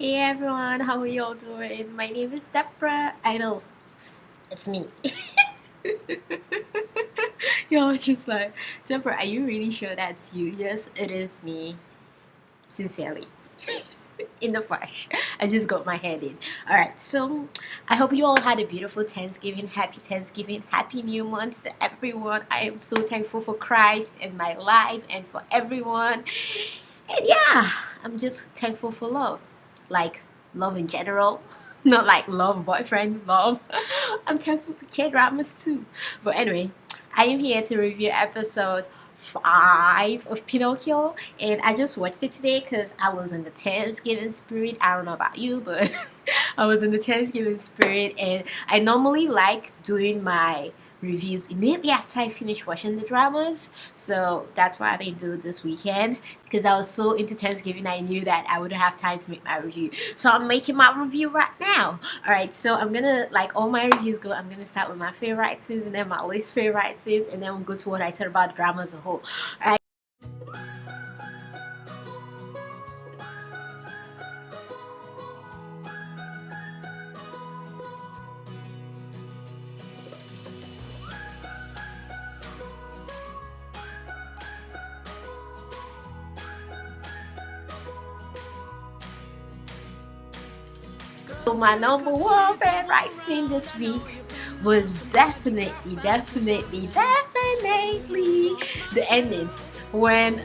Hey everyone, how are you all doing? My name is Deborah. I know, it's me. Yo, just like, Deborah, are you really sure that's you? Yes, it is me. Sincerely. In the flesh. I just got my head in. Alright, so I hope you all had a beautiful Thanksgiving. Happy New Month to everyone. I am so thankful for Christ and my life and for everyone. And yeah, I'm just thankful for love. Like love in general. Not like love, boyfriend, love. I'm thankful for K-dramas too. But anyway, I am here to review episode 5 of Pinocchio, and I just watched it today because I was in the Thanksgiving spirit. I don't know about you, but I was in the Thanksgiving spirit, and I normally like doing my reviews immediately after I finish watching the dramas. So that's why I didn't do it this weekend because I was so into Thanksgiving. I knew that I wouldn't have time to make my review, so I'm making my review right now. Alright, so I'm gonna, like all my reviews go, I'm gonna start with my favorite scenes and then my least favorite scenes, and then we'll go to what I thought about the drama as a whole. Alright. So my number one favorite scene this week was definitely the ending when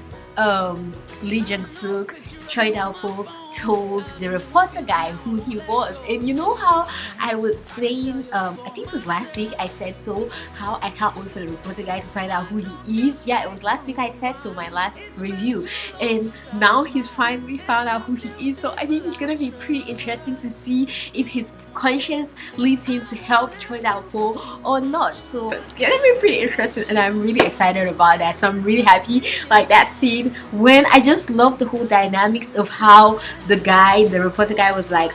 Lee Jung-suk, Choi Dao-ho told the reporter guy who he was. And you know how I was saying, I think it was last week I said so, how I can't wait for the reporter guy to find out who he is. Yeah, it was last week I said so, my last review. And now he's finally found out who he is. So I think it's gonna be pretty interesting to see if his conscience leads him to help Choi Dao-ho or not. So it's gonna be pretty interesting, and I'm really excited about that. So I'm really happy. Like that scene when I just love the whole dynamics of how the reporter guy was like,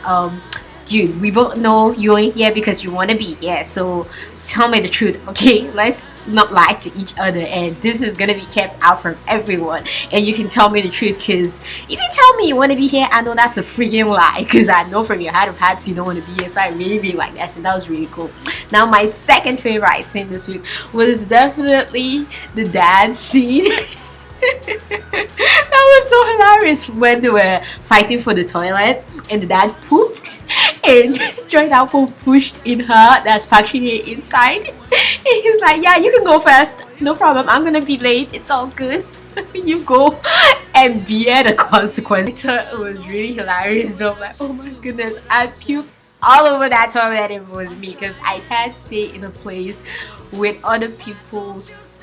dude, we both know you ain't here because you want to be here, so tell me the truth, okay? Let's not lie to each other, and this is gonna be kept out from everyone, and you can tell me the truth, because if you tell me you want to be here, I know that's a freaking lie, because I know from your heart of hearts you don't want to be here. So I really like that, and that was really cool. Now my second favorite scene this week was definitely the dad scene. That was so hilarious when they were fighting for the toilet and the dad pooped and Choi Dao-ho pushed in her that's actually inside. And he's like, yeah, you can go first, no problem, I'm gonna be late, it's all good. You go and bear the consequence. I thought it was really hilarious though. I'm like, oh my goodness, I puked all over that toilet if it was me, because I can't stay in a place with other people's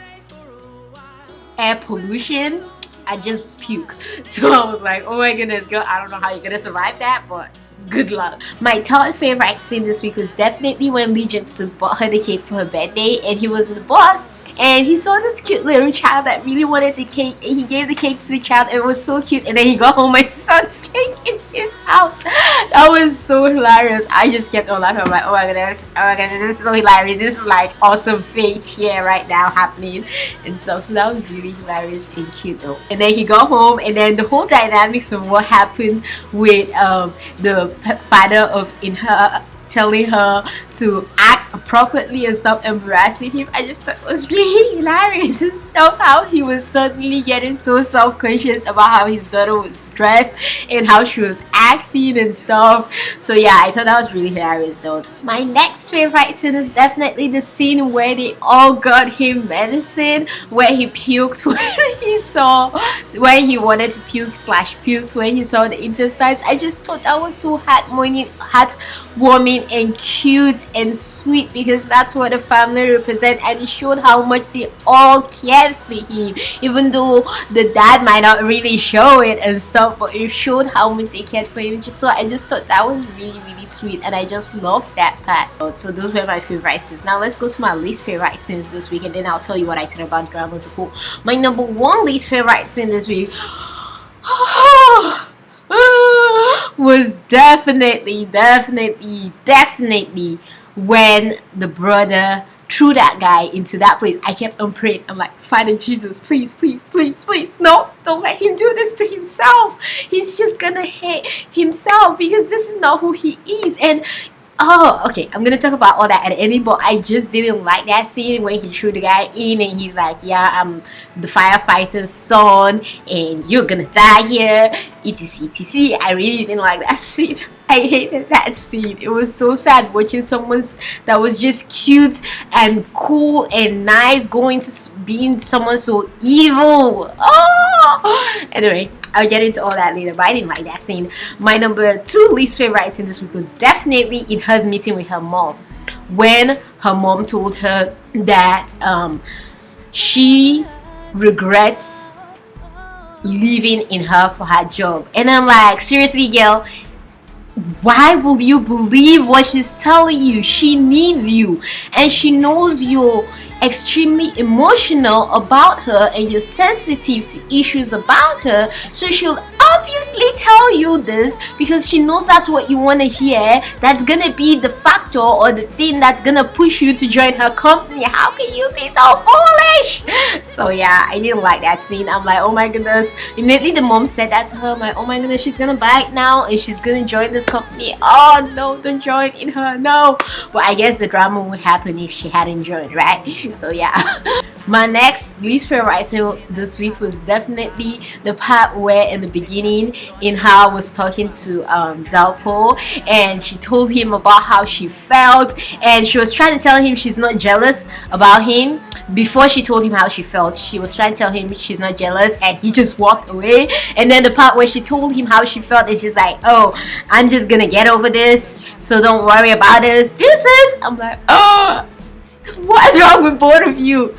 air pollution. I just puke. So I was like, oh my goodness, girl, I don't know how you're gonna survive that, but good luck. My third favorite scene this week was definitely when Lee Jung-suk bought her the cake for her birthday, and he was in the bus and he saw this cute little child that really wanted the cake, and he gave the cake to the child, and it was so cute. And then he got home and saw the cake in his house. That was so hilarious. I just kept on laughing. I'm like, oh my goodness, this is so hilarious. This is like awesome fate here right now happening and stuff. So that was really hilarious and cute though. And then he got home, and then the whole dynamics of what happened with the father of in her telling her to act appropriately and stop embarrassing him. I just thought it was really hilarious and stuff, how he was suddenly getting so self-conscious about how his daughter was dressed and how she was acting and stuff. So yeah, I thought that was really hilarious though. My next favorite scene is definitely the scene where they all got him medicine, where he puked when he wanted to puke slash puked when he saw the intestines. I just thought that was so heartwarming and cute and sweet, because that's what the family represent, and it showed how much they all cared for him, even though the dad might not really show it and stuff, but it showed how much they cared for him. So I just thought that was really sweet, and I just loved that part. So those were my favorite scenes. Now let's go to my least favorite scenes this week, and then I'll tell you what I thought about drama as a whole. My number one least favorite scene this week was definitely when the brother threw that guy into that place, I kept on praying. I'm like, Father Jesus, please, please, please, please, no, don't let him do this to himself. He's just gonna hate himself because this is not who he is. And oh, okay, I'm gonna talk about all that at the ending, but I just didn't like that scene when he threw the guy in and he's like, yeah, I'm the firefighter's son and you're gonna die here, etc, etc. I really didn't like that scene. I hated that scene. It was so sad watching someone that was just cute and cool and nice going to being someone so evil. Oh! Anyway, I'll get into all that later, but I didn't like that scene. My number 2 least favorite scene this week was definitely in her meeting with her mom, when her mom told her that she regrets leaving in her for her job. And I'm like, seriously, girl, why will you believe what she's telling you? She needs you and she knows you're extremely emotional about her and you're sensitive to issues about her, so she'll obviously tell you this because she knows that's what you want to hear. That's gonna be the factor or the thing that's gonna push you to join her company. How can you be so foolish? So yeah, I didn't like that scene. I'm like, oh my goodness. Immediately the mom said that to her. I'm like, oh my goodness, she's gonna bite now and she's gonna join this company. Oh no, don't join in her, no. But I guess the drama would happen if she hadn't joined, right? So yeah. My next least favorite scene this week was definitely the part where in the beginning Inha was talking to Dalpo and she told him about how she felt, and she was trying to tell him she's not jealous about him. Before she told him how she felt, she was trying to tell him she's not jealous, and he just walked away. And then the part where she told him how she felt is just like, oh, I'm just gonna get over this, so don't worry about this. Deuces. I'm like, oh, what's wrong with both of you?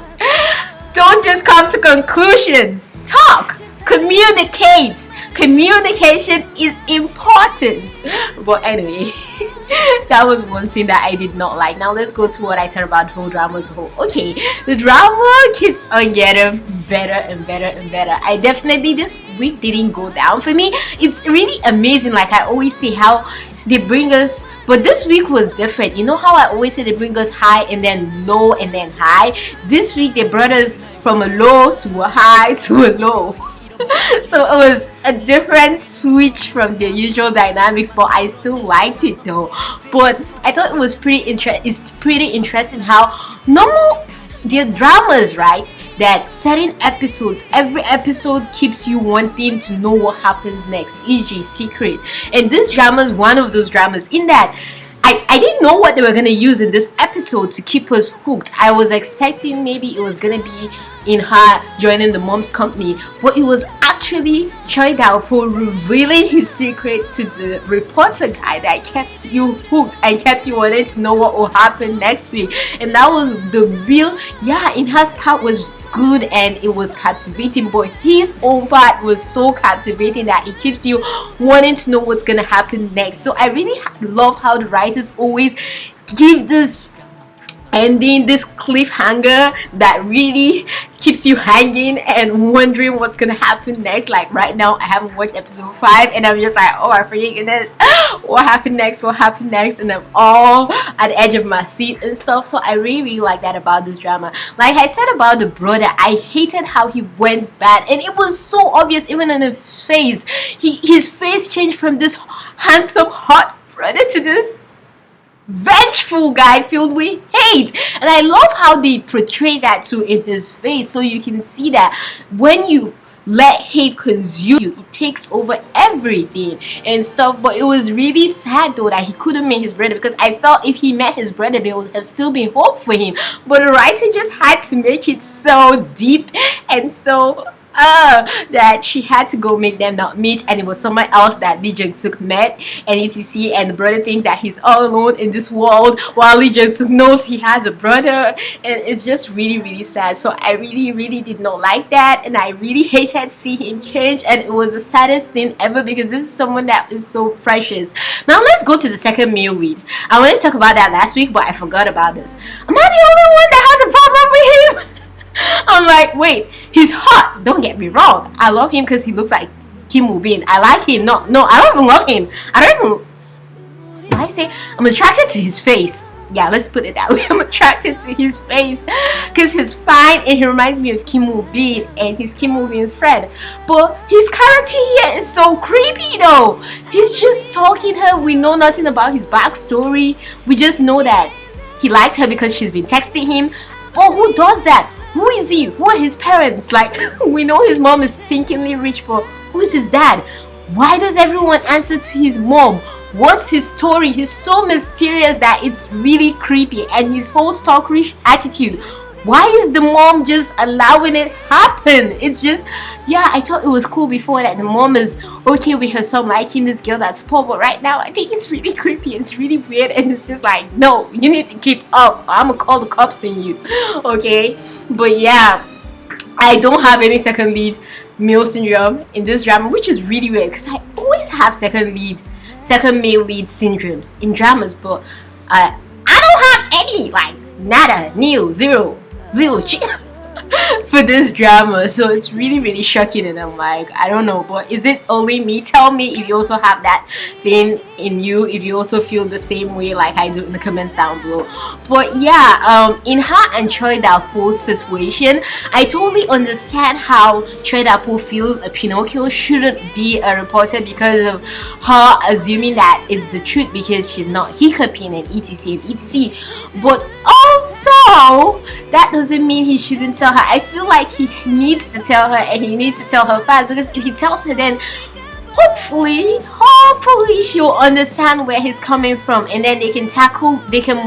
Don't just come to conclusions. Talk. Communicate. Communication is important. But anyway, that was one scene that I did not like. Now let's go to what I thought about the whole drama as a whole. Okay, the drama keeps on getting better and better and better. I definitely this week didn't go down for me. It's really amazing, like I always say, how they bring us, but this week was different. You know how I always say they bring us high and then low and then high? This week they brought us from a low to a high to a low. So it was a different switch from the usual dynamics, but I still liked it though. But I thought it was it's pretty interesting how normal the dramas, right, that certain episodes, every episode keeps you wanting to know what happens next, e.g. Secret. And this drama is one of those dramas in that I didn't know what they were going to use in this episode to keep us hooked. I was expecting maybe it was going to be in her joining the mom's company, but it was actually Choi Dalpo revealing his secret to the reporter guy that kept you hooked and kept you wanting to know what will happen next week. And that was the real, yeah, in her part was good and it was captivating, but his own part was so captivating that it keeps you wanting to know what's gonna happen next. So I really love how the writers always give this ending, this cliffhanger that really keeps you hanging and wondering what's gonna happen next. Like right now I haven't watched episode 5 and I'm just like, oh I freaking this, what happened next, what happened next, and I'm all at the edge of my seat and stuff. So I really like that about this drama. Like I said about the brother, I hated how he went bad, and it was so obvious even in his face. His face changed from this handsome hot brother to this vengeful guy filled with hate. And I love how they portray that too in his face, so you can see that when you let hate consume you, it takes over everything and stuff. But it was really sad though that he couldn't meet his brother, because I felt if he met his brother there would have still been hope for him. But the writer just had to make it so deep and so that she had to go make them not meet, and it was someone else that Lee Jung-suk met and etc, and the brother thinks that he's all alone in this world while Lee Jung-suk knows he has a brother, and it's just really sad. So I really did not like that, and I really hated seeing him change, and it was the saddest thing ever because this is someone that is so precious. Now let's go to the second male read. I wanted to talk about that last week, but I forgot about this. Am I the only one that has a problem with him? I'm like, wait, he's hot, don't get me wrong, I love him because he looks like Kim Woo-bin. I like him. No, I don't even love him. I say I'm attracted to his face. yeah, let's put it that way. I'm attracted to his face because he's fine and he reminds me of Kim Woo-bin, and he's Kim Woo-bin's friend. But his character here is so creepy though. He's just stalking her. We know nothing about his backstory. We just know that he liked her because she's been texting him. But who does that? Who is he? Who are his parents? Like, we know his mom is stinkingly rich, but who is his dad? Why does everyone answer to his mom? What's his story? He's so mysterious that it's really creepy, and his whole stalkerish attitude. Why is the mom just allowing it happen? It's just, yeah, I thought it was cool before that the mom is okay with her son liking this girl that's poor, but right now I think it's really creepy, it's really weird, and it's just like, no, you need to keep up. I'm gonna call the cops on you. Okay, but yeah, I don't have any second lead male syndrome in this drama, which is really weird because I always have second male lead syndromes in dramas, but I don't have any, like nada, nil, zero for this drama. So it's really shocking, and I'm like, I don't know, but is it only me? Tell me if you also have that thing in you, if you also feel the same way like I do in the comments down below. But yeah, in her and Choi Da-po's situation, I totally understand how Choi Da-po feels a Pinocchio shouldn't be a reporter because of her assuming that it's the truth because she's not Hikapin and etc. But also that doesn't mean he shouldn't tell her. I feel like he needs to tell her, and he needs to tell her fast, because if he tells her, then hopefully she'll understand where he's coming from, and then they can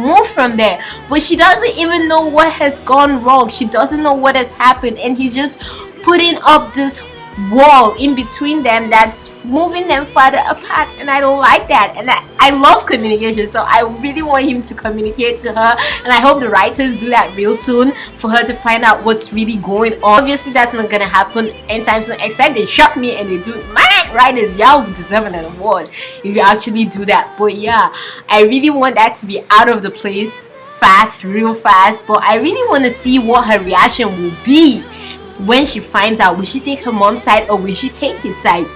move from there. But she doesn't even know what has gone wrong. She doesn't know what has happened, and he's just putting up this wall in between them that's moving them farther apart, and I don't like that. And I love communication, so I really want him to communicate to her, and I hope the writers do that real soon for her to find out what's really going on. Obviously that's not gonna happen anytime soon, except they shock me and they do it. Man, writers, y'all deserve an award if you actually do that. But yeah, I really want that to be out of the place fast, real fast. But I really want to see what her reaction will be when she finds out. Will she take her mom's side or will she take his side?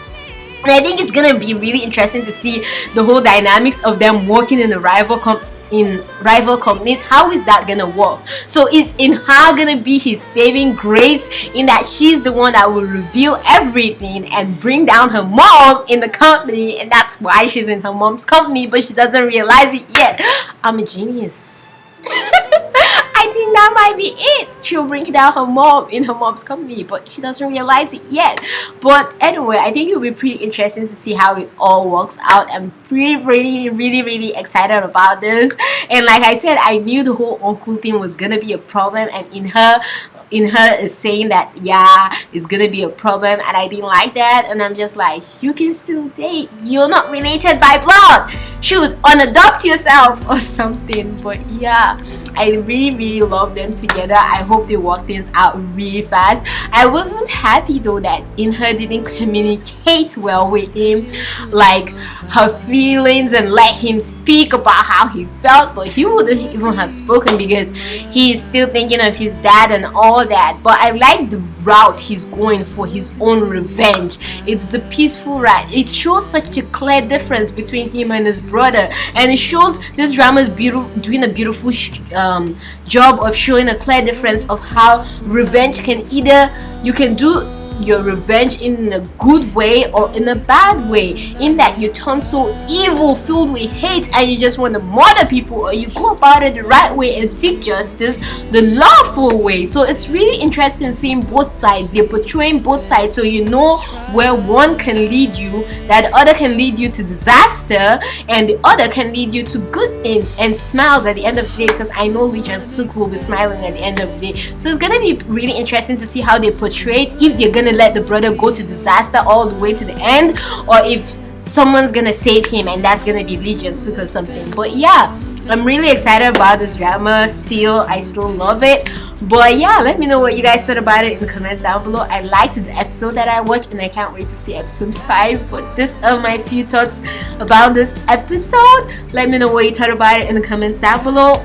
And I think it's gonna be really interesting to see the whole dynamics of them working in the rival companies. How is that gonna work? So is in her gonna be his saving grace, in that she's the one that will reveal everything and bring down her mom in the company, and that's why she's in her mom's company, but she doesn't realize it yet. I'm a genius. I think that might be it. She'll bring down her mom in her mom's company, but she doesn't realize it yet. But anyway, I think it'll be pretty interesting to see how it all works out. I'm really excited about this. And like I said, I knew the whole uncle thing was gonna be a problem, and in her is saying that yeah, it's gonna be a problem, and I didn't like that. And I'm just like, you can still date, you're not related by blood, should unadopt yourself or something. But yeah, I really love them together. I hope they work things out really fast. I wasn't happy though that In-her didn't communicate well with him, like her feelings, and let him speak about how he felt. But he wouldn't even have spoken because he's still thinking of his dad and all that. But I like the route he's going for his own revenge. It's the peaceful route. It shows such a clear difference between him and his brother, and it shows this drama is doing a beautiful job of showing a clear difference of how revenge can either, you can do your revenge in a good way or in a bad way, in that you turn so evil, filled with hate, and you just want to murder people, or you go about it the right way and seek justice the lawful way. So it's really interesting seeing both sides. They're portraying both sides, so you know where one can lead you, that the other can lead you to disaster, and the other can lead you to good things and smiles at the end of the day, because I know Lee Jung-suk will be smiling at the end of the day. So it's gonna be really interesting to see how they portray it, if they're gonna let the brother go to disaster all the way to the end, or if someone's gonna save him and that's gonna be Lee Jung-suk or something. But yeah, I'm really excited about this drama. I still love it. But yeah, let me know what you guys thought about it in the comments down below. I liked the episode that I watched, and I can't wait to see episode 5. But these are my few thoughts about this episode. Let me know what you thought about it in the comments down below.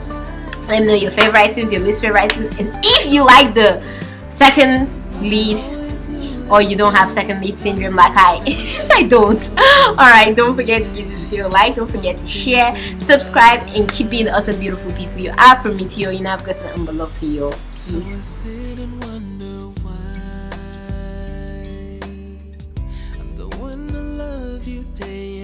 Let me know your favorite scenes, your least favorite scenes, and if you like the second lead or you don't have second lead syndrome like I I don't. Alright, don't forget to give this video a like, don't forget to share, subscribe, and keep being the awesome beautiful people you are. From me to you, you know I've got nothing but love for you. Peace. I'm the one to love you day